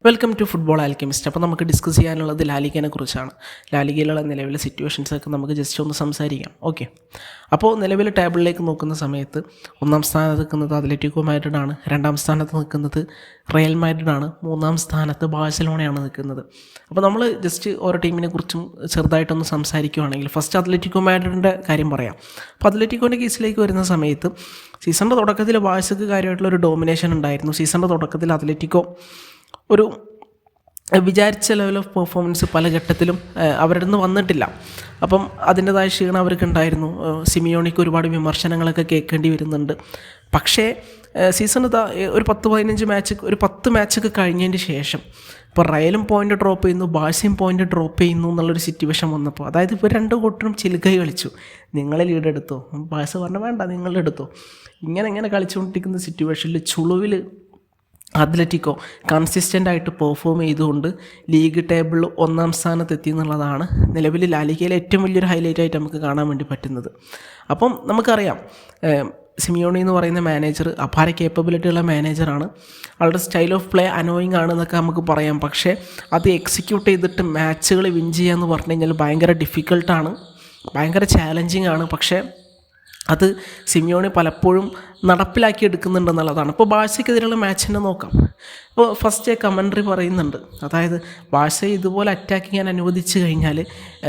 Welcome to football Alchemist. അപ്പോൾ നമുക്ക് discuss ചെയ്യാനുള്ളത് ലാലിഗയെ കുറിച്ചാണ്. ലാലിഗയിലുള്ള നിലവിലെ സിറ്റുവേഷൻസൊക്കെ നമുക്ക് ജസ്റ്റ് ഒന്ന് സംസാരിക്കാം. ഓക്കെ, അപ്പോൾ നിലവിലെ ടേബിളിലേക്ക് നോക്കുന്ന സമയത്ത് ഒന്നാം സ്ഥാനത്ത് നിൽക്കുന്നത് അത്ലറ്റിക്കോ മാഡ്രിഡാണ്, രണ്ടാം സ്ഥാനത്ത് നിൽക്കുന്നത് റയൽ മാഡ്രിഡാണ്, മൂന്നാം സ്ഥാനത്ത് ബാഴ്സലോണയാണ് നിൽക്കുന്നത്. അപ്പോൾ നമ്മൾ ജസ്റ്റ് ഓരോ ടീമിനെ കുറിച്ചും ചെറുതായിട്ടൊന്ന് സംസാരിക്കുകയാണെങ്കിൽ ഫസ്റ്റ് അത്ലറ്റിക്കോ മാഡ്രിഡിൻ്റെ കാര്യം പറയാം. അപ്പോൾ അത്ലറ്റിക്കോൻ്റെ കേസിലേക്ക് വരുന്ന സമയത്ത് സീസണിൻ്റെ തുടക്കത്തിൽ ബാഴ്സക്ക് കാര്യമായിട്ടുള്ളൊരു ഡോമിനേഷൻ ഉണ്ടായിരുന്നു. സീസണിൻ്റെ തുടക്കത്തിൽ അത്ലറ്റിക്കോ ഒരു വിചാരിച്ച ലെവൽ ഓഫ് പെർഫോമൻസ് പല ഘട്ടത്തിലും അവരുടെ നിന്ന് വന്നിട്ടില്ല. അപ്പം അതിൻ്റെതായ ക്ഷീണം അവർക്കുണ്ടായിരുന്നു. സിമിയോണിക്ക് ഒരുപാട് വിമർശനങ്ങളൊക്കെ കേൾക്കേണ്ടി വരുന്നുണ്ട്. പക്ഷേ സീസണ് ഒരു 10 മാച്ചൊക്കെ കഴിഞ്ഞതിന് ശേഷം ഇപ്പോൾ റയലും പോയിൻ്റ് ഡ്രോപ്പ് ചെയ്യുന്നു, ബാഴ്സയും പോയിൻ്റ് ഡ്രോപ്പ് ചെയ്യുന്നു എന്നുള്ളൊരു സിറ്റുവേഷൻ വന്നപ്പോൾ, അതായത് ഇപ്പോൾ രണ്ട് കൂട്ടരും ചിലുകൈ കളിച്ചു. നിങ്ങൾ ലീഡ് എടുത്തോ, ബാഴ്സ പറഞ്ഞാൽ വേണ്ട നിങ്ങളെടുത്തോ, ഇങ്ങനെ കളിച്ചുകൊണ്ടിരിക്കുന്ന സിറ്റുവേഷനിൽ ചുളുവിൽ അത്ലറ്റിക്കോ കൺസിസ്റ്റൻ്റായിട്ട് പെർഫോം ചെയ്തുകൊണ്ട് ലീഗ് ടേബിളിൽ ഒന്നാം സ്ഥാനത്തെത്തി എന്നുള്ളതാണ് നിലവിൽ ലാലിഗയിലെ ഏറ്റവും വലിയൊരു ഹൈലൈറ്റ് ആയിട്ട് നമുക്ക് കാണാൻ വേണ്ടി പറ്റുന്നത്. അപ്പം നമുക്കറിയാം സിമിയോണി എന്ന് പറയുന്ന മാനേജർ അപാര കേപ്പബിലിറ്റിയുള്ള മാനേജറാണ്. ആളുടെ സ്റ്റൈൽ ഓഫ് പ്ലേ അനോയിങ് ആണെന്നൊക്കെ നമുക്ക് പറയാം. പക്ഷേ അത് എക്സിക്യൂട്ട് ചെയ്തിട്ട് മാച്ചുകൾ വിൻ ചെയ്യുക എന്ന് പറഞ്ഞു കഴിഞ്ഞാൽ ഭയങ്കര ഡിഫിക്കൽട്ടാണ്, ഭയങ്കര ചാലഞ്ചിങ് ആണ്. പക്ഷേ അത് സിമിയോണി പലപ്പോഴും നടപ്പിലാക്കി എടുക്കുന്നുണ്ടെന്നുള്ളതാണ്. ഇപ്പോൾ ബാഴ്സയ്ക്കെതിരെയുള്ള മാച്ചിനെ നോക്കാം. ഇപ്പോൾ ഫസ്റ്റ് കമൻട്രി പറയുന്നുണ്ട്, അതായത് ബാഴ്സയെ ഇതുപോലെ അറ്റാക്ക് ചെയ്യാൻ അനുവദിച്ച് കഴിഞ്ഞാൽ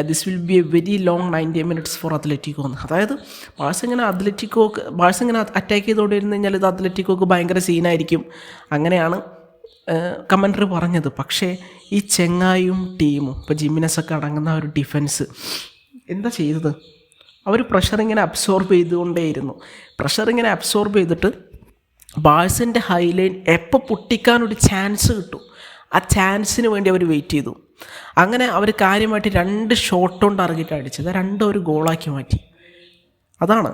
this will be a very long 90 minutes for Atletico എന്ന്. അതായത് ബാഴ്സ ഇങ്ങനെ അറ്റാക്ക് ചെയ്തുകൊണ്ടിരുന്നു കഴിഞ്ഞാൽ ഇത് അത്ലറ്റിക്കോക്ക് ഭയങ്കര സീനായിരിക്കും, അങ്ങനെയാണ് കമൻട്രി പറഞ്ഞത്. പക്ഷേ ഈ ചെങ്ങായും ടീമും ഇപ്പോൾ ജിമിനസൊക്കെ അടങ്ങുന്ന ഒരു ഡിഫൻസ് എന്താ ചെയ്തത്? അവർ പ്രഷർ ഇങ്ങനെ അബ്സോർബ് ചെയ്തുകൊണ്ടേയിരുന്നു. അബ്സോർബ് ചെയ്തിട്ട് ബാഴ്സിൻ്റെ ഹൈലൈൻ എപ്പോൾ പൊട്ടിക്കാനൊരു ചാൻസ് കിട്ടും, ആ ചാൻസിന് വേണ്ടി അവർ വെയിറ്റ് ചെയ്തു. അങ്ങനെ അവർ കാര്യമായിട്ട് 2 ഷോട്ട് കൊണ്ട് ടാർഗറ്റ് അടിച്ചത്, 2 ഒരു ഗോളാക്കി മാറ്റി. അതാണ്,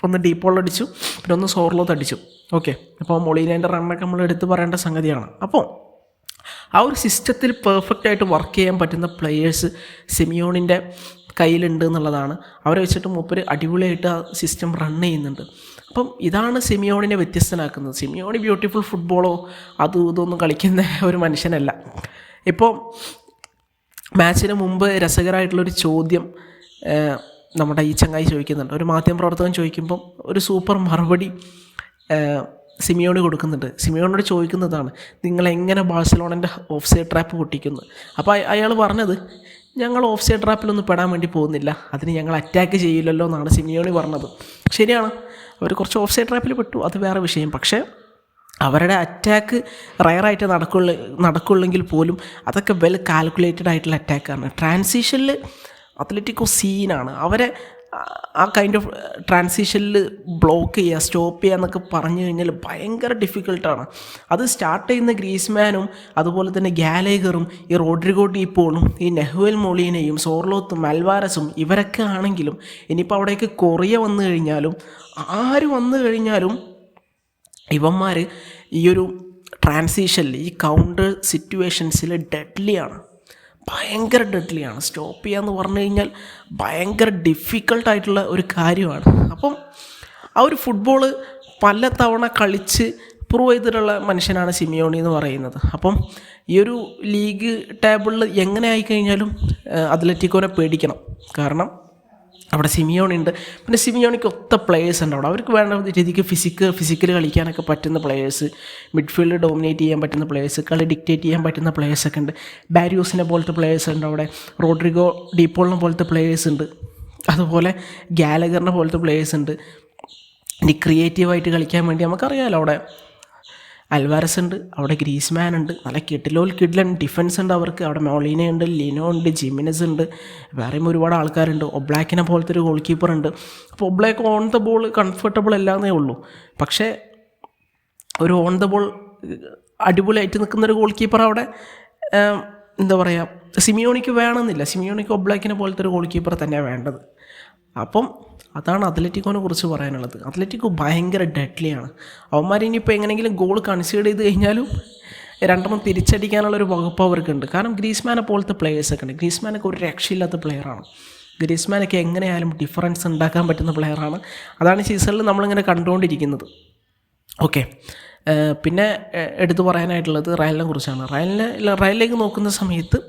ഒന്ന് ഡീപ്പോൾ അടിച്ചു, പിന്നെ ഒന്ന് സോർലോത്ത് അടിച്ചു. ഓക്കെ, അപ്പോൾ മൊളീനേൻ്റെ റണ്ണൊക്കെ നമ്മൾ എടുത്ത് പറയേണ്ട സംഗതിയാണ്. അപ്പോൾ ആ ഒരു സിസ്റ്റത്തിൽ പെർഫെക്റ്റായിട്ട് വർക്ക് ചെയ്യാൻ പറ്റുന്ന പ്ലെയേഴ്സ് സിമിയോണിൻ്റെ കയ്യിലുണ്ട് എന്നുള്ളതാണ്. അവരെ വെച്ചിട്ട് മൂപ്പര് അടിപൊളിയായിട്ട് ആ സിസ്റ്റം റൺ ചെയ്യുന്നുണ്ട്. അപ്പം ഇതാണ് സിമിയോണിനെ വ്യത്യസ്തനാക്കുന്നത്. സിമിയോണി ബ്യൂട്ടിഫുൾ ഫുട്ബോളോ ഇതൊന്നും കളിക്കുന്ന ഒരു മനുഷ്യനല്ല. ഇപ്പോൾ മാച്ചിന് മുമ്പ് രസകരമായിട്ടുള്ളൊരു ചോദ്യം നമ്മുടെ ഈ ചങ്ങായി ചോദിക്കുന്നുണ്ട്. ഒരു മാധ്യമപ്രവർത്തകൻ ചോദിക്കുമ്പം ഒരു സൂപ്പർ മറുപടി സിമിയോണി കൊടുക്കുന്നുണ്ട്. സിമിയോണിനോട് ചോദിക്കുന്നതാണ്, നിങ്ങളെങ്ങനെ ബാഴ്സലോണൻ്റെ ഓഫ് സൈഡ് ട്രാപ്പ് പൊട്ടിക്കുന്നു? അപ്പോൾ അയാൾ പറഞ്ഞത്, ഞങ്ങൾ ഓഫ് സൈഡ് ട്രാപ്പിലൊന്നും പെടാൻ വേണ്ടി പോകുന്നില്ല, അതിന് ഞങ്ങൾ അറ്റാക്ക് ചെയ്യില്ലല്ലോ എന്നാണ് സിമിയോണി പറഞ്ഞത്. ശരിയാണ്, അവർ കുറച്ച് ഓഫ് സൈഡ് ട്രാപ്പിൽ പെട്ടു, അത് വേറെ വിഷയം. പക്ഷേ അവരുടെ അറ്റാക്ക് റയറായിട്ട് നടക്കുള്ളെങ്കിൽ പോലും അതൊക്കെ വെൽ കാൽക്കുലേറ്റഡ് ആയിട്ടുള്ള അറ്റാക്കാണ്. ട്രാൻസിഷനിൽ അത്ലറ്റിക്കോ സീനാണ്. അവരെ ആ കൈൻഡ് ഓഫ് ട്രാൻസിഷനിൽ ബ്ലോക്ക് ചെയ്യുക, സ്റ്റോപ്പ് ചെയ്യുക എന്നൊക്കെ പറഞ്ഞു കഴിഞ്ഞാൽ ഭയങ്കര ഡിഫിക്കൽട്ടാണ്. അത് സ്റ്റാർട്ട് ചെയ്യുന്ന ഗ്രീസ്മാനും അതുപോലെ തന്നെ ഗാലേഗറും ഈ റോഡ്രിഗോ ഡീപ്പോളും ഈ നെഹ്വൽ മൊളീനയും സോർലോത്തും അൽവാരസും ഇവരൊക്കെ ആണെങ്കിലും ഇനിയിപ്പോൾ അവിടേക്ക് കൊറിയ വന്നു കഴിഞ്ഞാലും ആര് വന്നു കഴിഞ്ഞാലും ഇവന്മാർ ഈ ഒരു ട്രാൻസിഷനിൽ ഈ കൗണ്ടർ സിറ്റുവേഷൻസിൽ ഡെഡ്ലിയാണ്, ഭയങ്കര ഡെഡ്ലിയാണ്. സ്റ്റോപ്പ് ചെയ്യാന്ന് പറഞ്ഞു കഴിഞ്ഞാൽ ഭയങ്കര ഡിഫിക്കൽട്ടായിട്ടുള്ള ഒരു കാര്യമാണ്. അപ്പം ആ ഒരു ഫുട്ബോൾ പല തവണ കളിച്ച് പ്രൂവ് ചെയ്തിട്ടുള്ള മനുഷ്യനാണ് സിമിയോണി എന്ന് പറയുന്നത്. അപ്പം ഈ ഒരു ലീഗ് ടേബിളിൽ എങ്ങനെ ആയിക്കഴിഞ്ഞാലും അത്ലറ്റിക്കോനെ പേടിക്കണം. കാരണം അവിടെ സിമിയോണി ഉണ്ട്, പിന്നെ സിമിയോണിക്ക് ഒത്ത പ്ലെയേഴ്സ് ഉണ്ട് അവിടെ. അവർക്ക് വേണ്ട രീതിക്ക് ഫിസിക്കലി കളിക്കാനൊക്കെ പറ്റുന്ന പ്ലെയേഴ്സ്, മിഡ്ഫീൽഡ് ഡോമിനേറ്റ് ചെയ്യാൻ പറ്റുന്ന പ്ലെയേഴ്സ്, കളി ഡിക്റ്റേറ്റ് ചെയ്യാൻ പറ്റുന്ന പ്ലെയേഴ്സൊക്കെ ഉണ്ട്. ബാരിയോസിനെ പോലത്തെ പ്ലെയേഴ്സ് ഉണ്ട് അവിടെ, റോഡ്രിഗോ ഡീപ്പോളിനെ പോലത്തെ പ്ലെയേഴ്സ് ഉണ്ട്, അതുപോലെ ഗാലഗറിനെ പോലത്തെ പ്ലെയേഴ്സ് ഉണ്ട്. ഇനി ക്രിയേറ്റീവായിട്ട് കളിക്കാൻ വേണ്ടി നമുക്കറിയാമല്ലോ അവിടെ അൽവാരസ് ഉണ്ട്, അവിടെ ഗ്രീസ്മാൻ ഉണ്ട്, നല്ല കിഡിലൻ ഡിഫൻസ് ഉണ്ട് അവർക്ക്. അവിടെ മൊളീന ഉണ്ട്, ലിനോ ഉണ്ട്, ജിമിനസ് ഉണ്ട്, വേറെയും ഒരുപാട് ആൾക്കാരുണ്ട്. ഒബ്ലാക്കിനെ പോലത്തെ ഒരു ഗോൾ കീപ്പർ ഉണ്ട്. അപ്പോൾ Oblak on the ball comfortable അല്ലാന്നേ ഉള്ളൂ. പക്ഷേ ഒരു ഓൺ ദ ബോൾ അടിപൊളിയായിട്ട് നിൽക്കുന്നൊരു ഗോൾ കീപ്പർ അവിടെ എന്താ പറയുക, സിമിയോണിക്ക് വേണമെന്നില്ല. സിമിയോണിക്ക് ഒബ്ലാക്കിനെ പോലത്തെ ഒരു ഗോൾ കീപ്പർ തന്നെയാണ് വേണ്ടത്. അപ്പം അതാണ് അത്ലറ്റിക്കോനെ കുറിച്ച് പറയാനുള്ളത്. അത്ലറ്റിക്കോ ഭയങ്കര ഡെഡ്ലിയാണ്. അവന്മാർ ഇനിയിപ്പോൾ എങ്ങനെയെങ്കിലും ഗോൾ കൺസീഡ് ചെയ്ത് കഴിഞ്ഞാലും 2 തിരിച്ചടിക്കാനുള്ളൊരു വകുപ്പ് അവർക്കുണ്ട്. കാരണം ഗ്രീസ്മാനെ പോലത്തെ പ്ലെയേഴ്സൊക്കെ ഉണ്ട്. ഗ്രീസ്മാനൊക്കെ ഒരു രക്ഷയില്ലാത്ത പ്ലെയറാണ്. ഗ്രീസ്മാനൊക്കെ എങ്ങനെയായാലും ഡിഫറൻസ് ഉണ്ടാക്കാൻ പറ്റുന്ന പ്ലെയറാണ്. അതാണ് സീസണിൽ നമ്മളിങ്ങനെ കണ്ടുകൊണ്ടിരിക്കുന്നത്. ഓക്കെ, പിന്നെ എടുത്തു പറയാനായിട്ടുള്ളത് റയലിനെ കുറിച്ചാണ്. റയലിലേക്ക് നോക്കുന്ന സമയത്ത്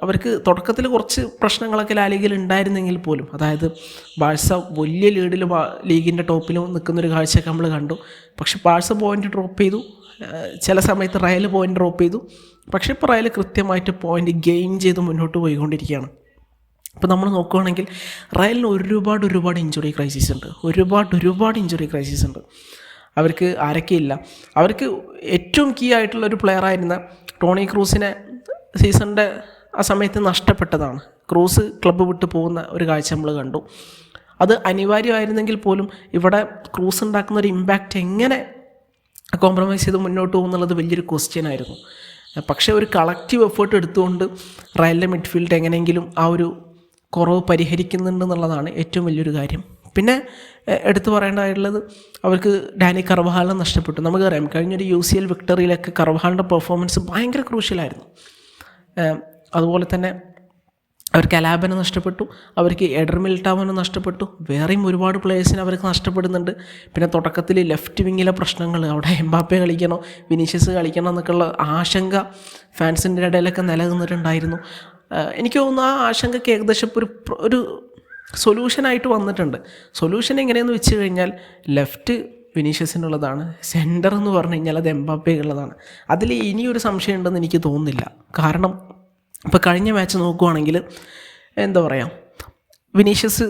അവർക്ക് തുടക്കത്തിൽ കുറച്ച് പ്രശ്നങ്ങളൊക്കെ ലാലിഗയിൽ ഉണ്ടായിരുന്നെങ്കിൽ പോലും, അതായത് ബാഴ്സ വലിയ ലീഡിൽ ലീഗിൻ്റെ ടോപ്പിൽ നിൽക്കുന്നൊരു കാഴ്ചയൊക്കെ നമ്മൾ കണ്ടു. പക്ഷെ ബാഴ്സ പോയിൻ്റ് ഡ്രോപ്പ് ചെയ്തു, ചില സമയത്ത് റയൽ പോയിൻ്റ് ഡ്രോപ്പ് ചെയ്തു. പക്ഷേ ഇപ്പോൾ റയൽ കൃത്യമായിട്ട് പോയിൻ്റ് ഗെയിൻ ചെയ്ത് മുന്നോട്ട് പോയിക്കൊണ്ടിരിക്കുകയാണ്. ഇപ്പോൾ നമ്മൾ നോക്കുകയാണെങ്കിൽ റയലിന് ഒരുപാട് ഇഞ്ചുറി ക്രൈസിസ് ഉണ്ട്, ഒരുപാട് ഇഞ്ചുറി ക്രൈസിസ് ഉണ്ട്. അവർക്ക് ആരൊക്കെയില്ല, അവർക്ക് ഏറ്റവും കീ ആയിട്ടുള്ളൊരു പ്ലെയറായിരുന്ന ടോണി ക്രൂസിനെ സീസണിൻ്റെ ആ സമയത്ത് നഷ്ടപ്പെട്ടതാണ്. ക്രൂസ് ക്ലബ്ബ് വിട്ട് പോകുന്ന ഒരു കാഴ്ച നമ്മൾ കണ്ടു. അത് അനിവാര്യമായിരുന്നെങ്കിൽ പോലും ഇവിടെ ക്രൂസ് ഉണ്ടാക്കുന്ന ഒരു ഇമ്പാക്റ്റ് എങ്ങനെ കോംപ്രമൈസ് ചെയ്ത് മുന്നോട്ട് പോകുന്നുള്ളത് വലിയൊരു ക്വസ്റ്റ്യൻ ആയിരുന്നു. പക്ഷേ ഒരു കളക്റ്റീവ് എഫേർട്ട് എടുത്തുകൊണ്ട് റയലിൻ്റെ മിഡ്ഫീൽഡ് എങ്ങനെയെങ്കിലും ആ ഒരു കുറവ് പരിഹരിക്കുന്നുണ്ടെന്നുള്ളതാണ് ഏറ്റവും വലിയൊരു കാര്യം. പിന്നെ എടുത്തു പറയേണ്ടതായിട്ടുള്ളത് അവർക്ക് ഡാനി കർവഹാലിനെ നഷ്ടപ്പെട്ടു. നമുക്കറിയാം കഴിഞ്ഞൊരു UCL വിക്ടറിയിലൊക്കെ കർവഹാലിൻ്റെ പെർഫോമൻസ് ഭയങ്കര ക്രൂഷ്യലായിരുന്നു. അതുപോലെ തന്നെ അവർക്ക് അലാബനെ നഷ്ടപ്പെട്ടു, അവർക്ക് എഡർ മിൽട്ടാവനെ നഷ്ടപ്പെട്ടു, വേറെയും ഒരുപാട് പ്ലേയേഴ്സിനെ അവർക്ക് നഷ്ടപ്പെടുന്നുണ്ട്. പിന്നെ തുടക്കത്തിൽ ലെഫ്റ്റ് വിങ്ങിലെ പ്രശ്നങ്ങൾ, അവിടെ എംബാപ്പെ കളിക്കണോ വിനീഷ്യസ് കളിക്കണോ എന്നൊക്കെയുള്ള ആശങ്ക ഫാൻസിൻ്റെ ഇടയിലൊക്കെ നിലനിന്നിട്ടുണ്ടായിരുന്നു. എനിക്ക് തോന്നുന്നു ആ ആശങ്കയ്ക്ക് ഏകദേശം ഒരു സൊല്യൂഷനായിട്ട് വന്നിട്ടുണ്ട്. സൊല്യൂഷൻ എങ്ങനെയെന്ന് വെച്ച് കഴിഞ്ഞാൽ ലെഫ്റ്റ് വിനീഷ്യസിനുള്ളതാണ്, സെൻറ്റർ എന്ന് പറഞ്ഞു കഴിഞ്ഞാൽ അത് എംബാപ്പയ്ക്കുള്ളതാണ്. അതിൽ ഇനിയൊരു സംശയം ഉണ്ടെന്ന് എനിക്ക് തോന്നുന്നില്ല. കാരണം ഇപ്പോൾ കഴിഞ്ഞ മാച്ച് നോക്കുവാണെങ്കിൽ എന്താ പറയുക, വിനീഷ്യസ്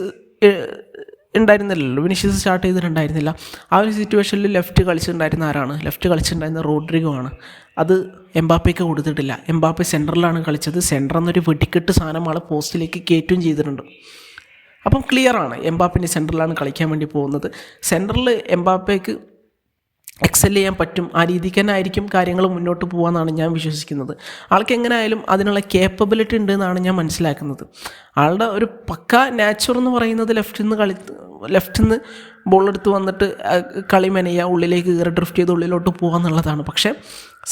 ഉണ്ടായിരുന്നില്ലല്ലോ, വിനീഷ്യസ് സ്റ്റാർട്ട് ചെയ്തിട്ടുണ്ടായിരുന്നില്ല. ആ ഒരു സിറ്റുവേഷനിൽ ലെഫ്റ്റ് കളിച്ചിട്ടുണ്ടായിരുന്ന റോഡ്രിഗോ ആണ്. അത് എംബാപ്പയ്ക്ക് കൊടുത്തിട്ടില്ല. എംബാപ്പെ സെൻറ്ററിലാണ് കളിച്ചത്. സെൻറ്റർ എന്നൊരു വെടിക്കെട്ട് സാധനം ആൾ പോസ്റ്റിലേക്ക് കയറ്റുകയും ചെയ്തിട്ടുണ്ട്. അപ്പം ക്ലിയറാണ് എംബാപ്പെ സെൻറ്ററിലാണ് കളിക്കാൻ വേണ്ടി പോകുന്നത്. സെൻറ്ററിൽ എംബാപ്പയ്ക്ക് എക്സൽ ചെയ്യാൻ പറ്റും. ആ രീതിക്ക് തന്നെ ആയിരിക്കും കാര്യങ്ങൾ മുന്നോട്ട് പോകാമെന്നാണ് ഞാൻ വിശ്വസിക്കുന്നത്. ആൾക്ക് എങ്ങനെയായാലും അതിനുള്ള കേപ്പബിലിറ്റി ഉണ്ട് എന്നാണ് ഞാൻ മനസ്സിലാക്കുന്നത്. ആളുടെ ഒരു പക്ക നാച്ചുർ എന്ന് പറയുന്നത് ലെഫ്റ്റിൽ നിന്ന് ബോളെടുത്ത് വന്നിട്ട് കളി മെനയുക, ഉള്ളിലേക്ക് കയറി ഡ്രിഫ്റ്റ് ചെയ്ത് ഉള്ളിലോട്ട് പോകുക എന്നുള്ളതാണ്. പക്ഷേ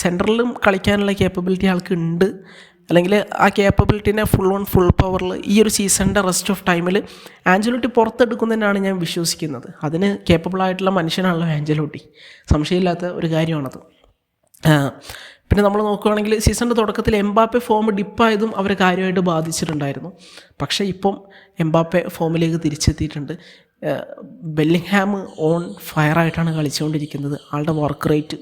സെൻറ്ററിലും കളിക്കാനുള്ള കേപ്പബിലിറ്റി ആൾക്ക് ഉണ്ട്. അല്ലെങ്കിൽ ആ കേപ്പബിലിറ്റിനെ ഫുൾ പവറിൽ ഈ ഒരു സീസണിൻ്റെ റെസ്റ്റ് ഓഫ് ടൈമിൽ ആഞ്ചലോട്ടി പുറത്തെടുക്കുന്നതിനാണ് ഞാൻ വിശ്വസിക്കുന്നത്. അതിന് കേപ്പബിളായിട്ടുള്ള മനുഷ്യനാണല്ലോ ആഞ്ചലോട്ടി, സംശയമില്ലാത്ത ഒരു കാര്യമാണത്. പിന്നെ നമ്മൾ നോക്കുകയാണെങ്കിൽ സീസണിൻ്റെ തുടക്കത്തിൽ എംബാപ്പെ ഫോം ഡിപ്പായതും അവരെ കാര്യമായിട്ട് ബാധിച്ചിട്ടുണ്ടായിരുന്നു. പക്ഷേ ഇപ്പം എംബാപ്പെ ഫോമിലേക്ക് തിരിച്ചെത്തിയിട്ടുണ്ട്. Bellingham on ഫയറായിട്ടാണ് കളിച്ചുകൊണ്ടിരിക്കുന്നത്. ആളുടെ വർക്ക് റേറ്റ്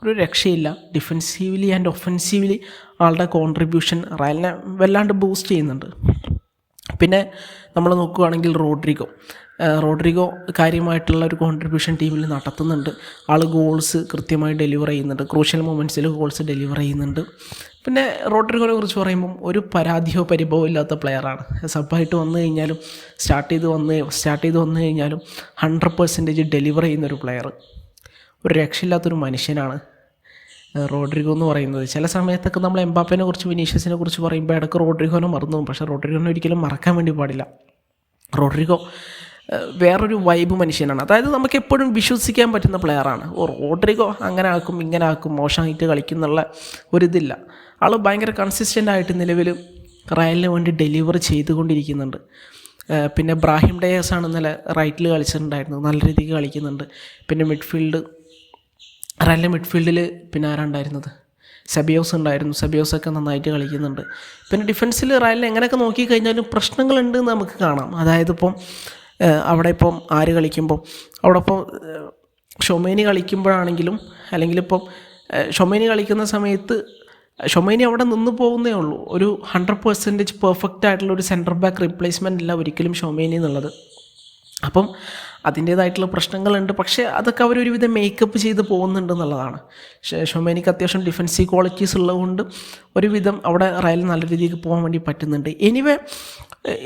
ഒരു രക്ഷയില്ല. ഡിഫെൻസീവ്ലി ആൻഡ് ഒഫെൻസീവ്ലി ആളുടെ കോൺട്രിബ്യൂഷൻ റയലിനെ വല്ലാണ്ട് ബൂസ്റ്റ് ചെയ്യുന്നുണ്ട്. പിന്നെ നമ്മൾ നോക്കുകയാണെങ്കിൽ റോഡ്രിഗോ കാര്യമായിട്ടുള്ള ഒരു കോൺട്രിബ്യൂഷൻ ടീമിൽ നടത്തുന്നുണ്ട്. ആൾ ഗോൾസ് കൃത്യമായി ഡെലിവർ ചെയ്യുന്നുണ്ട്, ക്രൂഷ്യൽ മൊമെൻറ്റ്സിൽ ഗോൾസ് ഡെലിവർ ചെയ്യുന്നുണ്ട്. പിന്നെ റോഡ്രിഗോനെ കുറിച്ച് പറയുമ്പം ഒരു പരാതിയോ പരിഭവമോ ഇല്ലാത്ത പ്ലെയറാണ്. സബ്ബായിട്ട് വന്നു കഴിഞ്ഞാലും സ്റ്റാർട്ട് ചെയ്ത് വന്നു കഴിഞ്ഞാലും 100% ഡെലിവർ ചെയ്യുന്നൊരു പ്ലെയർ, ഒരു രക്ഷയില്ലാത്തൊരു മനുഷ്യനാണ് റോഡ്രിഗോ എന്ന് പറയുന്നത്. ചില സമയത്തൊക്കെ നമ്മൾ എംബാപ്പേനെ കുറിച്ച് വിനീഷ്യസിനെ കുറിച്ച് പറയുമ്പോൾ ഇടയ്ക്ക് റോഡ്രിഗോനെ മറന്നു പോകും. പക്ഷേ റോഡ്രിഗോനെ ഒരിക്കലും മറക്കാൻ വേണ്ടി പാടില്ല. റോഡ്രിഗോ വേറൊരു വൈബ് മനുഷ്യനാണ്. അതായത് നമുക്ക് എപ്പോഴും വിശ്വസിക്കാൻ പറ്റുന്ന പ്ലെയറാണ്. റോഡ്രിഗോ അങ്ങനെ ആക്കും ഇങ്ങനെ ആക്കും മോശമായിട്ട് കളിക്കുന്നുള്ള ഒരിതില്ല. ആൾ ഭയങ്കര കൺസിസ്റ്റൻ്റ് ആയിട്ട് നിലവിൽ റയലിന് വേണ്ടി ഡെലിവർ ചെയ്തുകൊണ്ടിരിക്കുന്നുണ്ട്. പിന്നെ ബ്രാഹിം ഡയസാണ് ഇന്നലെ റൈറ്റിൽ കളിച്ചിട്ടുണ്ടായിരുന്നത്, നല്ല രീതിക്ക് കളിക്കുന്നുണ്ട്. പിന്നെ റയലിൻ്റെ മിഡ്ഫീൽഡിൽ പിന്നെ ആരുണ്ടായിരുന്നത്, സെബിയോസ് ഉണ്ടായിരുന്നു. സെബിയോസൊക്കെ നന്നായിട്ട് കളിക്കുന്നുണ്ട്. പിന്നെ ഡിഫൻസിൽ റയലിന് എങ്ങനെയൊക്കെ നോക്കിക്കഴിഞ്ഞാലും പ്രശ്നങ്ങളുണ്ടെന്ന് നമുക്ക് കാണാം. അതായത് അവിടെ ആര് കളിക്കുമ്പോൾ അവിടെ ഷൊമേനി കളിക്കുമ്പോഴാണെങ്കിലും അല്ലെങ്കിൽ ഷൊമേനി കളിക്കുന്ന സമയത്ത് ഷൊമേനി അവിടെ നിന്ന് പോകുന്നേ ഉള്ളൂ. ഒരു 100% പെർഫെക്റ്റ് ആയിട്ടുള്ള ഒരു സെൻറ്റർ ബാക്ക് റീപ്ലേസ്മെൻ്റ് അല്ല ഒരിക്കലും ഷൊമേനി എന്നുള്ളത്. അപ്പം അതിൻ്റേതായിട്ടുള്ള പ്രശ്നങ്ങളുണ്ട്. പക്ഷേ അതൊക്കെ അവരൊരുവിധം മേക്കപ്പ് ചെയ്ത് പോകുന്നുണ്ടെന്നുള്ളതാണ്. ഷൊമേനിക്ക് അത്യാവശ്യം ഡിഫൻസീവ് ക്വാളിറ്റീസ് ഉള്ളതുകൊണ്ട് ഒരുവിധം അവിടെ റയൽ നല്ല രീതിക്ക് പോകാൻ വേണ്ടി പറ്റുന്നുണ്ട്. എനിവേ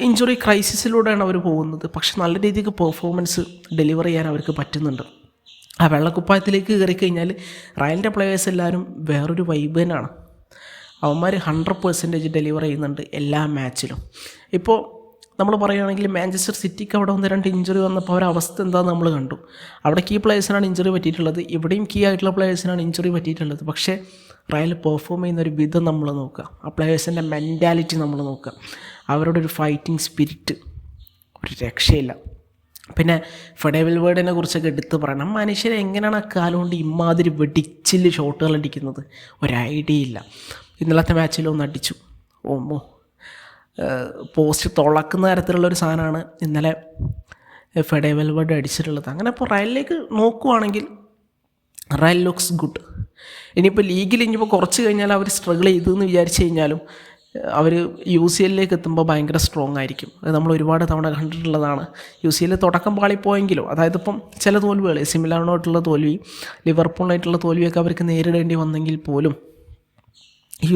ഇഞ്ചുറി ക്രൈസിസിലൂടെയാണ് അവർ പോകുന്നത്. പക്ഷെ നല്ല രീതിക്ക് പെർഫോമൻസ് ഡെലിവർ ചെയ്യാൻ അവർക്ക് പറ്റുന്നുണ്ട്. ആ വെള്ളക്കുപ്പായത്തിലേക്ക് കയറി കഴിഞ്ഞാൽ റയലിൻ്റെ പ്ലെയേഴ്സ് എല്ലാവരും വേറൊരു വൈബ് തന്നെയാണ്. അവന്മാർ 100% ഡെലിവർ ചെയ്യുന്നുണ്ട് എല്ലാ മാച്ചിലും. ഇപ്പോൾ നമ്മൾ പറയുകയാണെങ്കിൽ മാഞ്ചസ്റ്റർ സിറ്റിക്ക് അവിടെ 1-2 ഇഞ്ചുറി വന്നപ്പോൾ അവരുടെ അവസ്ഥ എന്താണെന്ന് നമ്മൾ കണ്ടു. അവിടെ കീ പ്ലേയേഴ്സിനാണ് ഇഞ്ചുറി പറ്റിയിട്ടുള്ളത്, ഇവിടെയും കീ ആയിട്ടുള്ള പ്ലേയേഴ്സിനാണ് ഇഞ്ചുറി പറ്റിയിട്ടുള്ളത്. പക്ഷേ റയൽ പെർഫോം ചെയ്യുന്നൊരു വിധം നമ്മൾ നോക്കുക, ആ പ്ലേയേഴ്സിൻ്റെ മെൻറ്റാലിറ്റി നമ്മൾ നോക്കുക, അവരുടെ ഒരു ഫൈറ്റിംഗ് സ്പിരിറ്റ് ഒരു രക്ഷയില്ല. പിന്നെ ഫെഡെ വെൽവേർഡിനെ കുറിച്ചൊക്കെ എടുത്ത് പറയണം. മനുഷ്യരെ എങ്ങനെയാണ് ആ കാലുകൊണ്ട് ഇമാതിരി വെടിച്ചില് ഷോട്ടുകൾ അടിക്കുന്നത്, ഒരു ഐഡിയ ഇല്ല. ഇന്നലത്തെ മാച്ചിലൊന്ന് അടിച്ചു, ഓമോ പോസ്റ്റ് തുളക്കുന്ന തരത്തിലുള്ളൊരു സാധനമാണ് ഇന്നലെ ഫെഡെ വെൽവേർഡ് അടിച്ചിട്ടുള്ളത്. അങ്ങനെ ഇപ്പോൾ റയലിലേക്ക് നോക്കുവാണെങ്കിൽ റയൽ ലുക്സ് ഗുഡ്. ഇനിയിപ്പോൾ ലീഗിൽ ഇനിയിപ്പോൾ കുറച്ച് കഴിഞ്ഞാൽ അവർ സ്ട്രഗിൾ ചെയ്തെന്ന് വിചാരിച്ചു കഴിഞ്ഞാലും അവർ UCL എത്തുമ്പോൾ ഭയങ്കര സ്ട്രോങ് ആയിരിക്കും. അത് നമ്മൾ ഒരുപാട് തവണ കണ്ടിട്ടുള്ളതാണ്. UCL തുടക്കം പാളിപ്പോയെങ്കിലും, അതായത് ഇപ്പം ചില തോൽവികൾ, AC മിലാനുമായിട്ടുള്ള തോൽവി, ലിവർപൂളിനായിട്ടുള്ള തോൽവിയൊക്കെ അവർക്ക് നേരിടേണ്ടി വന്നെങ്കിൽ പോലും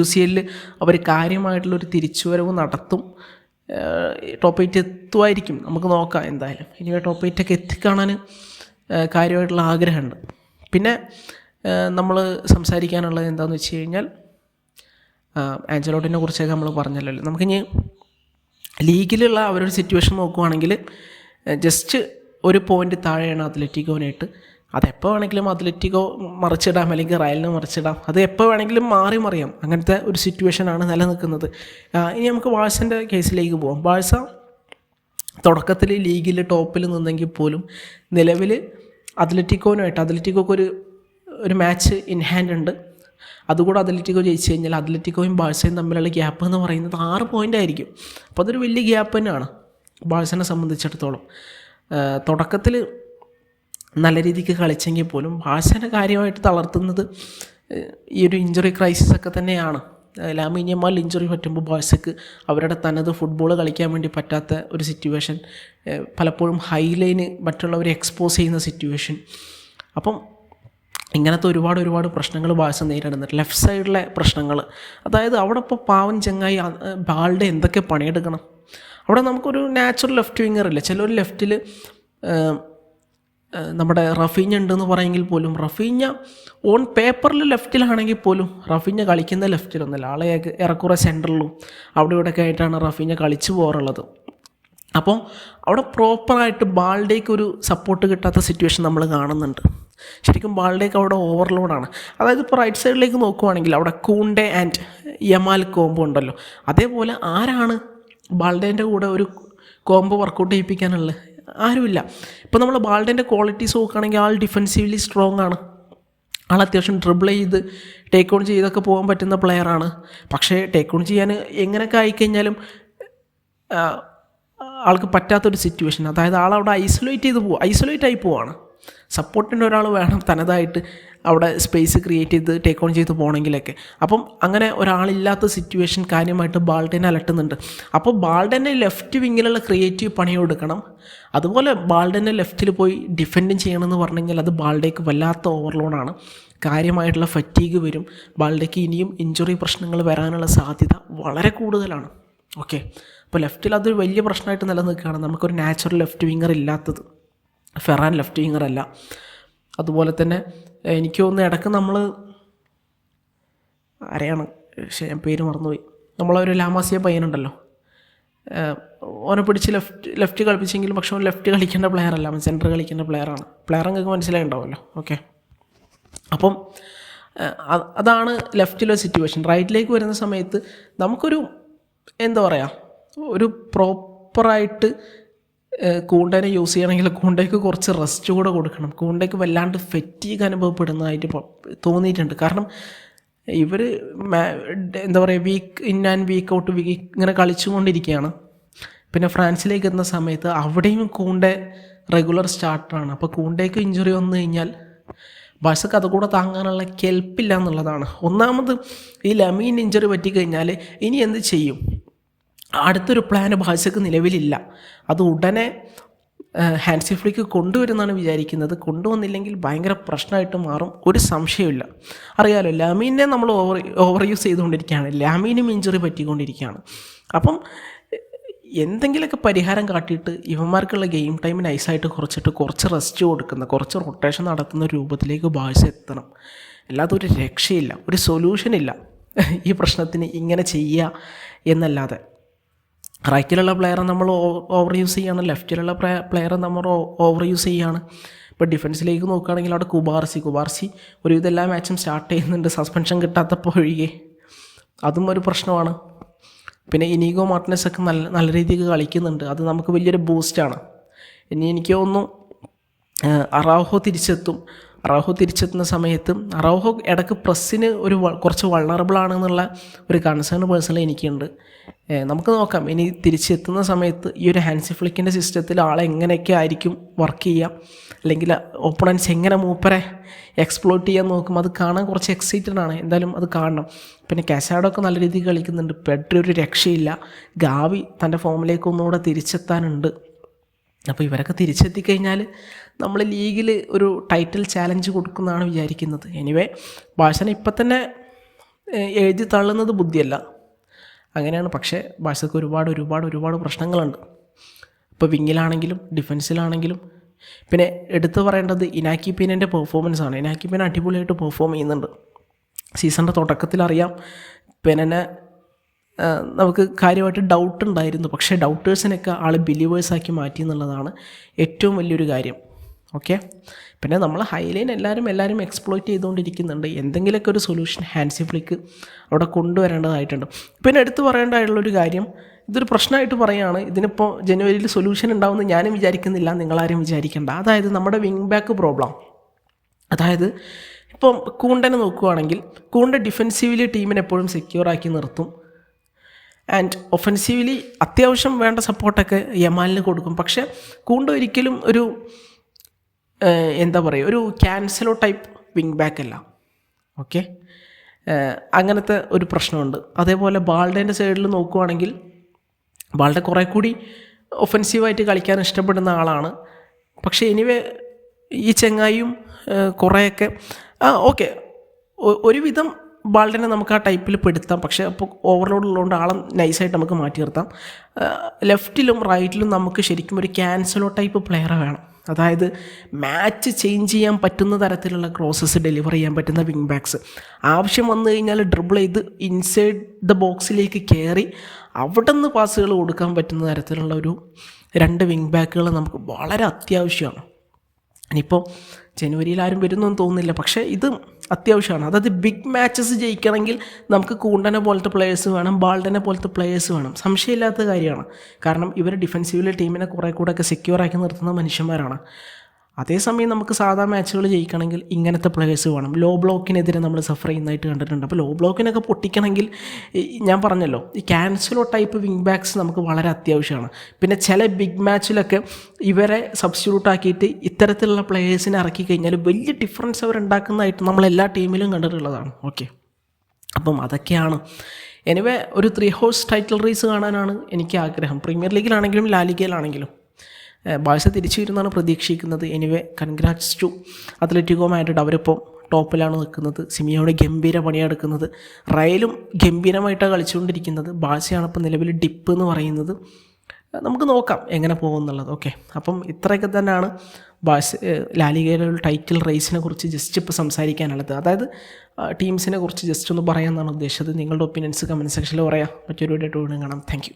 UCL അവർ കാര്യമായിട്ടുള്ളൊരു തിരിച്ചുവരവ് നടത്തും. ടോപ്പ് 8 എത്തുമായിരിക്കും, നമുക്ക് നോക്കാം എന്തായാലും. ഇനി ടോപ്പ് 8 എത്തിക്കാണാൻ കാര്യമായിട്ടുള്ള ആഗ്രഹമുണ്ട്. പിന്നെ നമ്മൾ സംസാരിക്കാനുള്ളത് എന്താണെന്ന് വെച്ച് കഴിഞ്ഞാൽ ആഞ്ചലോട്ടിനെ കുറിച്ചൊക്കെ നമ്മൾ പറഞ്ഞല്ലോ. നമുക്കിനി ലീഗിലുള്ള അവരൊരു സിറ്റുവേഷൻ നോക്കുവാണെങ്കിൽ ജസ്റ്റ് ഒരു പോയിൻ്റ് താഴെയാണ് അത്ലറ്റിക്കോനായിട്ട്. അതെപ്പോൾ വേണമെങ്കിലും അത്ലറ്റിക്കോ മറിച്ചിടാം, അല്ലെങ്കിൽ റയലിന് മറിച്ചിടാം. അത് എപ്പോൾ വേണമെങ്കിലും മാറി മറിയാം. അങ്ങനത്തെ ഒരു സിറ്റുവേഷനാണ് നിലനിൽക്കുന്നത്. ഇനി നമുക്ക് ബാഴ്സൻ്റെ കേസിലേക്ക് പോകാം. ബാഴ്സ തുടക്കത്തിൽ ലീഗിൽ ടോപ്പിൽ നിന്നെങ്കിൽ പോലും നിലവിൽ അത്ലറ്റിക്കോക്ക് ഒരു മാച്ച് ഇൻ ഹാൻഡ് ഉണ്ട്. അതുകൂടെ അത്ലറ്റിക്കോ ജയിച്ചു കഴിഞ്ഞാൽ അത്ലറ്റിക്കോയും ബാഴ്സയും തമ്മിലുള്ള ഗ്യാപ്പ് എന്ന് പറയുന്നത് 6 പോയിൻ്റ് ആയിരിക്കും. അപ്പോൾ അതൊരു വലിയ ഗ്യാപ്പ് തന്നെയാണ് ബാഴ്സനെ സംബന്ധിച്ചിടത്തോളം. തുടക്കത്തിൽ നല്ല രീതിക്ക് കളിച്ചെങ്കിൽ പോലും ബാഴ്സനെ കാര്യമായിട്ട് തളർത്തുന്നത് ഈ ഒരു ഇഞ്ചുറി ക്രൈസിസ് ഒക്കെ തന്നെയാണ്. ലാമിൻ യമാൽ ഇഞ്ചുറി പറ്റുമ്പോൾ ബാഴ്സയ്ക്ക് അവരുടെ തനത് ഫുട്ബോൾ കളിക്കാൻ വേണ്ടി പറ്റാത്ത ഒരു സിറ്റുവേഷൻ, പലപ്പോഴും ഹൈലൈന് മറ്റുള്ളവരെ എക്സ്പോസ് ചെയ്യുന്ന സിറ്റുവേഷൻ. അപ്പം ഇങ്ങനത്തെ ഒരുപാട് പ്രശ്നങ്ങൾ ബാഴ്സ നേരിടുന്നുണ്ട്. ലെഫ്റ്റ് സൈഡിലെ പ്രശ്നങ്ങൾ, അതായത് അവിടെ ഇപ്പോൾ പാവൻ ചങ്ങായി ബാൾഡെ എന്തൊക്കെ പണിയെടുക്കണം. അവിടെ നമുക്കൊരു നാച്ചുറൽ ലെഫ്റ്റ് വിങ്ങർ ഇല്ല. ചിലർ ലെഫ്റ്റിൽ നമ്മുടെ റഫീഞ്ഞ ഉണ്ടെന്ന് പറയുമെങ്കിൽ പോലും റഫീഞ്ഞ ഓൺ പേപ്പറിൽ ലെഫ്റ്റിലാണെങ്കിൽ പോലും റഫീഞ്ഞ കളിക്കുന്ന ലെഫ്റ്റിലൊന്നുമല്ല. ആളെ ഏറെക്കുറെ സെൻറ്ററിലും അവിടെ ഇവിടെയൊക്കെ ആയിട്ടാണ് റഫീഞ്ഞ കളിച്ചു പോകാറുള്ളത്. അപ്പോൾ അവിടെ പ്രോപ്പറായിട്ട് ബാൾഡേക്ക് ഒരു സപ്പോർട്ട് കിട്ടാത്ത സിറ്റുവേഷൻ നമ്മൾ കാണുന്നുണ്ട്. ശരിക്കും ബാൾഡേക്ക് അവിടെ ഓവർലോഡാണ്. അതായത് ഇപ്പോൾ റൈറ്റ് സൈഡിലേക്ക് നോക്കുവാണെങ്കിൽ അവിടെ കൂണ്ടെ ആൻഡ് യമാൽ കോംബോ ഉണ്ടല്ലോ. അതേപോലെ ആരാണ് ബാൾഡേൻ്റെ കൂടെ ഒരു കോംബോ വർക്കൗട്ട് ചെയ്യിപ്പിക്കാനുള്ളത്? ആരുമില്ല. ഇപ്പോൾ നമ്മൾ ബാൾഡേൻ്റെ ക്വാളിറ്റീസ് നോക്കുകയാണെങ്കിൽ ആൾ ഡിഫെൻസീവ്ലി സ്ട്രോങ് ആണ്. ആൾ അത്യാവശ്യം ഡ്രിബിൾ ചെയ്ത് ടേക്ക് ഓൺ ചെയ്തൊക്കെ പോകാൻ പറ്റുന്ന പ്ലെയറാണ്. പക്ഷേ ടേക്ക് ഓൺ ചെയ്യാൻ എങ്ങനെയൊക്കെ ആയിക്കഴിഞ്ഞാലും ആൾക്ക് പറ്റാത്തൊരു സിറ്റുവേഷൻ. അതായത് ആളവിടെ ഐസൊലേറ്റ് ആയി പോവാണ്. സപ്പോർട്ടിൻ്റെ ഒരാൾ വേണം തനതായിട്ട് അവിടെ സ്പേസ് ക്രിയേറ്റ് ചെയ്ത് ടേക്ക് ഓൺ ചെയ്ത് പോകണമെങ്കിലൊക്കെ. അപ്പം അങ്ങനെ ഒരാളില്ലാത്ത സിറ്റുവേഷൻ കാര്യമായിട്ട് ബാൾഡനെ അലട്ടുന്നുണ്ട്. അപ്പോൾ ബാൾഡനെ ലെഫ്റ്റ് വിങ്ങിലുള്ള ക്രിയേറ്റീവ് പണിയും എടുക്കണം. അതുപോലെ ബാൾഡനെ ലെഫ്റ്റിൽ പോയി ഡിഫെൻഡും ചെയ്യണമെന്ന് പറഞ്ഞു കഴിഞ്ഞാൽ അത് ബാൾഡേക്ക് വല്ലാത്ത ഓവർലോഡാണ്. കാര്യമായിട്ടുള്ള ഫറ്റീഗ് വരും. ബാൾഡേക്ക് ഇനിയും ഇഞ്ചുറി പ്രശ്നങ്ങൾ വരാനുള്ള സാധ്യത വളരെ കൂടുതലാണ്. ഓക്കെ, അപ്പോൾ ലെഫ്റ്റിൽ അതൊരു വലിയ പ്രശ്നമായിട്ട് നിലനിൽക്കുകയാണ്. നമുക്കൊരു നാച്ചുറൽ ലെഫ്റ്റ് വിങ്ങർ ഇല്ലാത്തത്. ഫെറാൻ ലെഫ്റ്റ് വിങ്ങർ അല്ല. അതുപോലെ തന്നെ എനിക്ക് തോന്നുന്നു ഇടയ്ക്ക് നമ്മൾ ആരെയാണ്, ഞാൻ പേര് മറന്നുപോയി, നമ്മളൊരു ലാമാസിയ പയ്യനുണ്ടല്ലോ, ഓനെ പിടിച്ച് ലെഫ്റ്റ് കളിപ്പിച്ചെങ്കിലും പക്ഷെ അവൻ ലെഫ്റ്റ് കളിക്കേണ്ട പ്ലെയർ അല്ല, അവൻ സെൻറ്റർ കളിക്കേണ്ട പ്ലെയറാണ്. പ്ലെയർ നിങ്ങൾക്ക് മനസ്സിലായിട്ടുണ്ടാവുമല്ലോ. ഓക്കെ, അപ്പം അതാണ് ലെഫ്റ്റിലെ സിറ്റുവേഷൻ. റൈറ്റിലേക്ക് വരുന്ന സമയത്ത് നമുക്കൊരു എന്താ പറയുക, ഒരു പ്രോപ്പറായിട്ട് കൂണ്ടേനെ യൂസ് ചെയ്യണമെങ്കിൽ കൂണ്ടയ്ക്ക് കുറച്ച് റെസ്റ്റ് കൂടെ കൊടുക്കണം. കൂണ്ടയ്ക്ക് വല്ലാണ്ട് ഫെറ്റീഗ് അനുഭവപ്പെടുന്നതായിട്ട് തോന്നിയിട്ടുണ്ട്. കാരണം ഇവർ എന്താ പറയുക, week in and week out ഇങ്ങനെ കളിച്ചുകൊണ്ടിരിക്കുകയാണ്. പിന്നെ ഫ്രാൻസിലേക്ക് എത്തുന്ന സമയത്ത് അവിടെയും കൂണ്ടെ റെഗുലർ സ്റ്റാർട്ടറാണ്. അപ്പോൾ കൂണ്ടയ്ക്ക് ഇഞ്ചുറി വന്നു കഴിഞ്ഞാൽ ബാഴ്സക്ക് അതുകൂടെ താങ്ങാനുള്ള കെൽപ്പില്ല എന്നുള്ളതാണ്. ഒന്നാമത് ഈ ലമീൻ ഇഞ്ചുറി പറ്റിക്കഴിഞ്ഞാൽ ഇനി എന്ത് ചെയ്യും? അടുത്തൊരു പ്ലാൻ ബാഴ്സക്ക് നിലവിലില്ല. അത് ഉടനെ ഹാൻസി ഫ്ലിക്ക് കൊണ്ടുവരുമെന്നാണ് വിചാരിക്കുന്നത്. കൊണ്ടുവന്നില്ലെങ്കിൽ ഭയങ്കര പ്രശ്നമായിട്ട് മാറും, ഒരു സംശയമില്ല. അറിയാമല്ലോ, ലാമീനെ നമ്മൾ ഓവർ യൂസ് ചെയ്തുകൊണ്ടിരിക്കുകയാണ്. ലാമീനും ഇഞ്ചുറി പറ്റിക്കൊണ്ടിരിക്കുകയാണ്. അപ്പം എന്തെങ്കിലുമൊക്കെ പരിഹാരം കാട്ടിയിട്ട് ഇവന്മാർക്കുള്ള ഗെയിം ടൈം നൈസായിട്ട് കുറച്ച് റെസ്റ്റ് കൊടുക്കുന്ന, കുറച്ച് റൊട്ടേഷൻ നടത്തുന്ന രൂപത്തിലേക്ക് ബാഴ്സ എത്തണം. അല്ലാതെ ഒരു രക്ഷയില്ല, ഒരു സൊല്യൂഷനില്ല ഈ പ്രശ്നത്തിന് ഇങ്ങനെ ചെയ്യുക എന്നല്ലാതെ. റൈറ്റിലുള്ള പ്ലെയറെ നമ്മൾ ഓവർ യൂസ് ചെയ്യുകയാണ്, ലെഫ്റ്റിലുള്ള പ്ലെയറെ നമ്മൾ ഓവർ യൂസ് ചെയ്യുകയാണ്. ഇപ്പോൾ ഡിഫൻസിലേക്ക് നോക്കുകയാണെങ്കിൽ അവിടെ കുബാർസി ഒരു ഇതെല്ലാ മാച്ചും സ്റ്റാർട്ട് ചെയ്യുന്നുണ്ട്, സസ്പെൻഷൻ കിട്ടാത്തപ്പോൾ ഒഴികെ. അതും ഒരു പ്രശ്നമാണ്. പിന്നെ ഇനീഗോ മാർട്ടിനസ് ഒക്കെ നല്ല രീതിക്ക് കളിക്കുന്നുണ്ട്. അത് നമുക്ക് വലിയൊരു ബൂസ്റ്റാണ്. ഇനി എനിക്ക് തോന്നുന്നു അറാഹോ തിരിച്ചെത്തുന്ന സമയത്ത് അറാഹോ ഇടയ്ക്ക് പ്രസ്സിന് കുറച്ച് വൾണറബിൾ ആണെന്നുള്ള ഒരു കൺസേൺ പേഴ്സണലി എനിക്കുണ്ട്. നമുക്ക് നോക്കാം ഇനി തിരിച്ചെത്തുന്ന സമയത്ത് ഈ ഒരു ഹാൻസി ഫ്ലിക്കിൻ്റെ സിസ്റ്റത്തിൽ ആളെങ്ങനെയൊക്കെ ആയിരിക്കും വർക്ക് ചെയ്യുക, അല്ലെങ്കിൽ ഓപ്പണൻസ് എങ്ങനെ മൂപ്പരെ എക്സ്പ്ലോയിറ്റ് ചെയ്യാൻ നോക്കും. അത് കാണാൻ കുറച്ച് എക്സൈറ്റഡ് ആണ്. എന്തായാലും അത് കാണണം. പിന്നെ കാസാഡോ നല്ല രീതിയിൽ കളിക്കുന്നുണ്ട്. പെഡ്രി ഒരു രക്ഷയില്ല. ഗാവി തൻ്റെ ഫോമിലേക്ക് ഒന്നുകൂടെ തിരിച്ചെത്താനുണ്ട്. അപ്പോൾ ഇവരൊക്കെ തിരിച്ചെത്തിക്കഴിഞ്ഞാൽ നമ്മൾ ലീഗിൽ ഒരു ടൈറ്റിൽ ചാലഞ്ച് കൊടുക്കുന്നതാണ് വിചാരിക്കുന്നത്. എനിവേ ബാഴ്സനെ ഇപ്പം തന്നെ എഴുതി തള്ളുന്നത് ബുദ്ധിയല്ല, അങ്ങനെയാണ്. പക്ഷേ ബാഴ്സക്ക് ഒരുപാട് പ്രശ്നങ്ങളുണ്ട്. ഇപ്പോൾ വിങ്ങിലാണെങ്കിലും ഡിഫൻസിലാണെങ്കിലും. പിന്നെ എടുത്തു പറയേണ്ടത് ഇനാക്കി പീനൻ്റെ പെർഫോമൻസ് ആണ്. ഇനാക്കി പീന അടിപൊളിയായിട്ട് പെർഫോം ചെയ്യുന്നുണ്ട്. സീസണിൻ്റെ തുടക്കത്തിലറിയാം പെനനെ നമുക്ക് കാര്യമായിട്ട് ഡൗട്ട് ഉണ്ടായിരുന്നു. പക്ഷേ ഡൗട്ടേഴ്സിനൊക്കെ ആൾ ബിലീവേഴ്സാക്കി മാറ്റി എന്നുള്ളതാണ് ഏറ്റവും വലിയൊരു കാര്യം. ഓക്കെ, പിന്നെ നമ്മൾ ഹൈലൈൻ എല്ലാവരും എക്സ്പ്ലോയിറ്റ് ചെയ്തുകൊണ്ടിരിക്കുന്നുണ്ട്. എന്തെങ്കിലുമൊക്കെ ഒരു സൊല്യൂഷൻ ഹാൻസി ഫ്ലിക്ക് അവിടെ കൊണ്ടുവരേണ്ടതായിട്ടുണ്ട്. പിന്നെ എടുത്തു പറയേണ്ടതായിട്ടുള്ളൊരു കാര്യം, ഇതൊരു പ്രശ്നമായിട്ട് പറയുകയാണ്. ഇതിനിപ്പോൾ ജനുവരിയിൽ സൊല്യൂഷൻ ഉണ്ടാവുമെന്ന് ഞാനും വിചാരിക്കുന്നില്ല, നിങ്ങളാരും വിചാരിക്കേണ്ട. അതായത് നമ്മുടെ വിങ് ബാക്ക് പ്രോബ്ലം. അതായത് ഇപ്പം കൂണ്ടനെ നോക്കുകയാണെങ്കിൽ കൂണ്ട ഡിഫെൻസീവ്ലി ടീമിനെ എപ്പോഴും സെക്യൂർ ആക്കി നിർത്തും. ആൻഡ് ഒഫൻസീവ്ലി അത്യാവശ്യം വേണ്ട സപ്പോർട്ടൊക്കെ യമാലിന് കൊടുക്കും. പക്ഷേ കൂണ്ട ഒരിക്കലും ഒരു ഒരു ക്യാൻസലോ ടൈപ്പ് വിങ് ബാക്ക് അല്ല. ഓക്കെ, അങ്ങനത്തെ ഒരു പ്രശ്നമുണ്ട്. അതേപോലെ ബാൾഡേൻ്റെ സൈഡിൽ നോക്കുകയാണെങ്കിൽ ബാൾഡെ കുറേ കൂടി ഒഫൻസീവായിട്ട് കളിക്കാൻ ഇഷ്ടപ്പെടുന്ന ആളാണ്. പക്ഷേ എനിവേ ഈ ചെങ്ങായും കുറേയൊക്കെ ഓക്കെ ഒരുവിധം ബാൾഡനെ നമുക്ക് ആ ടൈപ്പിൽ പെടുത്താം. പക്ഷേ അപ്പോൾ ഓവർലോഡ് ഉള്ളതുകൊണ്ട് ആളെ നൈസായിട്ട് നമുക്ക് മാറ്റി നിർത്താം. ലെഫ്റ്റിലും റൈറ്റിലും നമുക്ക് ശരിക്കും ഒരു ക്യാൻസലോ ടൈപ്പ് പ്ലെയറെ വേണം. അതായത് മാച്ച് ചേഞ്ച് ചെയ്യാൻ പറ്റുന്ന തരത്തിലുള്ള ക്രോസസ് ഡെലിവർ ചെയ്യാൻ പറ്റുന്ന വിങ് ബാക്സ്. ആവശ്യം വന്നു കഴിഞ്ഞാൽ ഡ്രിബിൾ ചെയ്ത് ഇൻസൈഡ് ദ ബോക്സിലേക്ക് കയറി അവിടെ നിന്ന് പാസുകൾ കൊടുക്കാൻ പറ്റുന്ന തരത്തിലുള്ള ഒരു 2 വിങ് ബാക്കുകൾ നമുക്ക് വളരെ അത്യാവശ്യമാണ്. ഇനിയിപ്പോൾ ജനുവരിയിൽ ആരും വരുന്നൊന്നും തോന്നുന്നില്ല, പക്ഷേ ഇത് അത്യാവശ്യമാണ്. അതായത് ബിഗ് മാച്ചസ് ജയിക്കണമെങ്കിൽ നമുക്ക് കൂണ്ടനെ പോലത്തെ പ്ലേയേഴ്സ് വേണം, ബാൾഡനെ പോലത്തെ പ്ലേയേഴ്സ് വേണം. സംശയമില്ലാത്ത കാര്യമാണ്. കാരണം ഇവർ ഡിഫെൻസീവിലെ ടീമിനെ കുറേ കൂടെയൊക്കെ സെക്യൂർ ആക്കി നിർത്തുന്ന മനുഷ്യന്മാരാണ്. അതേസമയം നമുക്ക് സാധാ മാച്ചുകൾ ജയിക്കണമെങ്കിൽ ഇങ്ങനത്തെ പ്ലേയേഴ്സ് വേണം. ലോ ബ്ലോക്കിനെതിരെ നമ്മൾ സഫർ ചെയ്യുന്നതായിട്ട് കണ്ടിട്ടുണ്ട്. അപ്പോൾ ലോ ബ്ലോക്കിനൊക്കെ പൊട്ടിക്കണമെങ്കിൽ ഞാൻ പറഞ്ഞല്ലോ ഈ ക്യാൻസലോ ടൈപ്പ് വിങ് ബാക്സ് നമുക്ക് വളരെ അത്യാവശ്യമാണ്. പിന്നെ ചില ബിഗ് മാച്ചിലൊക്കെ ഇവരെ സബ്സ്റ്റിറ്റ്യൂട്ട് ആക്കിയിട്ട് ഇത്തരത്തിലുള്ള പ്ലേയേഴ്സിനെ ഇറക്കി കഴിഞ്ഞാൽ വലിയ ഡിഫറൻസ് അവരുണ്ടാക്കുന്നതായിട്ട് നമ്മളെല്ലാ ടീമിലും കണ്ടിട്ടുള്ളതാണ്. ഓക്കെ, അപ്പം അതൊക്കെയാണ്. എനിവേ ഒരു 3 ഹോഴ്സ് ടൈറ്റിൽ റേസ് കാണാനാണ് എനിക്ക് ആഗ്രഹം. പ്രീമിയർ ലീഗിലാണെങ്കിലും ലാലിഗയിലാണെങ്കിലും. ബാഴ്സ തിരിച്ചു വരുന്നതാണ് പ്രതീക്ഷിക്കുന്നത്. Anyway congrats to Atletico Madrid. അവരിപ്പോൾ ടോപ്പിലാണ് നിൽക്കുന്നത്. സിമിയോടെ ഗംഭീര പണിയെടുക്കുന്നത്. റയലും ഗംഭീരമായിട്ടാണ് കളിച്ചുകൊണ്ടിരിക്കുന്നത്. ബാഴ്സയാണ് ഇപ്പോൾ നിലവിൽ ഡിപ്പ് എന്ന് പറയുന്നത്. നമുക്ക് നോക്കാം എങ്ങനെ പോകുമെന്നുള്ളത്. ഓക്കെ, അപ്പം ഇത്രയൊക്കെ തന്നെയാണ് ലാലിഗയിലെ ടൈറ്റിൽ റേസിനെ കുറിച്ച് ജസ്റ്റ് ഇപ്പോൾ സംസാരിക്കാനുള്ളത്. അതായത് ടീംസിനെ കുറിച്ച് ജസ്റ്റ് ഒന്ന് പറയാമെന്നാണ് ഉദ്ദേശിച്ചത്. നിങ്ങളുടെ ഒപ്പീനിയൻസ് കമൻറ്റ് സെക്ഷനിൽ പറയാം. മറ്റൊരു വീഡിയോ കാണാം. Thank you.